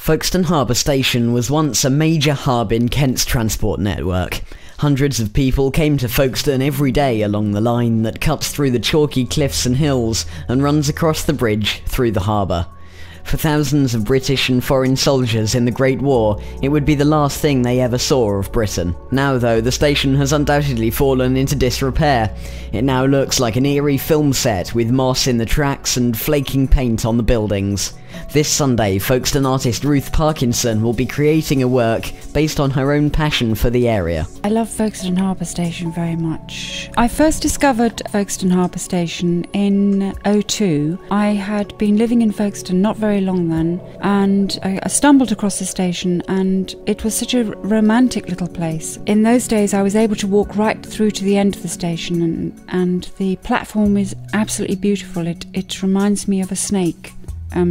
Folkestone Harbour Station was once a major hub in Kent's transport network. Hundreds of people came to Folkestone every day along the line that cuts through the chalky cliffs and hills and runs across the bridge through the harbour. For thousands of British and foreign soldiers in the Great War, it would be the last thing they ever saw of Britain. Now though, the station has undoubtedly fallen into disrepair. It now looks like an eerie film set with moss in the tracks and flaking paint on the buildings. This Sunday, Folkestone artist Ruth Parkinson will be creating a work based on her own passion for the area. I love Folkestone Harbour Station very much. I first discovered Folkestone Harbour Station in '02. I had been living in Folkestone not very long then, and I stumbled across the station, and it was such a romantic little place. In those days I was able to walk right through to the end of the station, and the platform is absolutely beautiful. It reminds me of a snake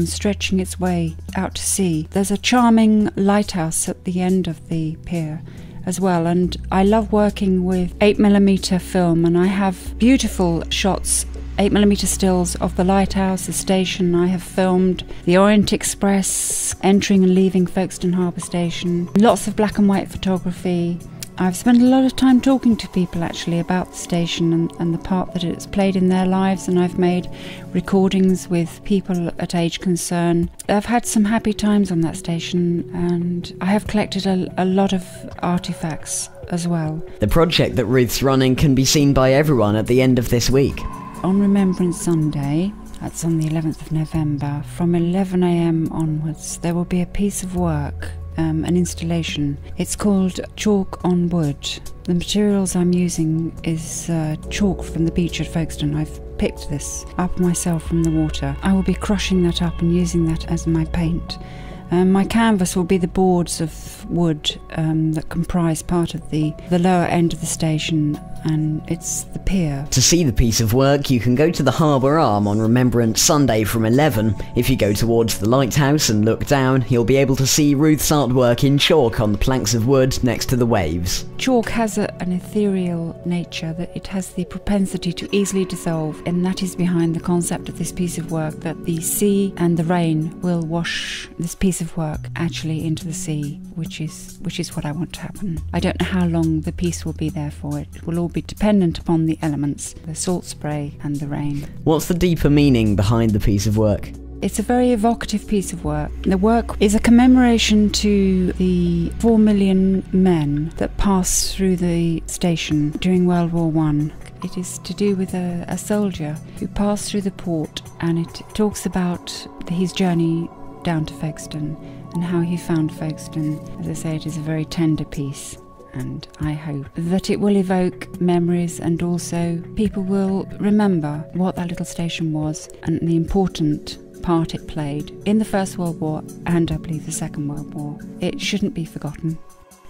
stretching its way out to sea. There's a charming lighthouse at the end of the pier as well, and I love working with 8mm film, and I have beautiful shots, 8mm stills of the lighthouse, the station. I have filmed the Orient Express entering and leaving Folkestone Harbour Station. Lots of black and white photography. I've spent a lot of time talking to people actually about the station and the part that it's played in their lives, and I've made recordings with people at Age Concern. I've had some happy times on that station, and I have collected a lot of artefacts as well. The project that Ruth's running can be seen by everyone at the end of this week. On Remembrance Sunday, that's on the 11th of November, from 11 AM onwards, there will be a piece of work, an installation. It's called Chalk on Wood. The materials I'm using is chalk from the beach at Folkestone. I've picked this up myself from the water. I will be crushing that up and using that as my paint. My canvas will be the boards of wood that comprise part of the lower end of the station, and it's the pier. To see the piece of work, you can go to the Harbour Arm on Remembrance Sunday from 11. If you go towards the lighthouse and look down, you'll be able to see Ruth's artwork in chalk on the planks of wood next to the waves. Chalk has an ethereal nature, that it has the propensity to easily dissolve, and that is behind the concept of this piece of work, that the sea and the rain will wash this piece of work actually into the sea, which is what I want to happen. I don't know how long the piece will be there for. It will all be dependent upon the elements, the salt spray and the rain. What's the deeper meaning behind the piece of work? It's a very evocative piece of work. The work is a commemoration to the 4 million men that passed through the station during World War I. It is to do with a soldier who passed through the port, and it talks about his journey down to Folkestone and how he found Folkestone. As I say, it is a very tender piece, and I hope that it will evoke memories, and also people will remember what that little station was and the important part it played in the First World War and I believe the Second World War. It shouldn't be forgotten.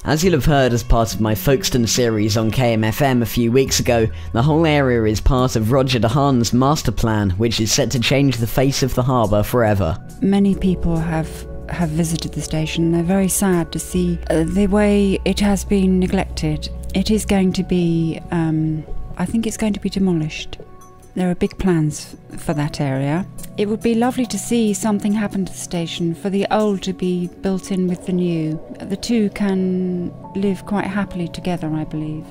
As you'll have heard as part of my Folkestone series on KMFM a few weeks ago, the whole area is part of Roger de Haan's master plan, which is set to change the face of the harbour forever. Many people have visited the station. They're very sad to see the way it has been neglected. It is going to be, I think it's going to be demolished. There are big plans for that area. It would be lovely to see something happen to the station, for the old to be built in with the new. The two can live quite happily together, I believe.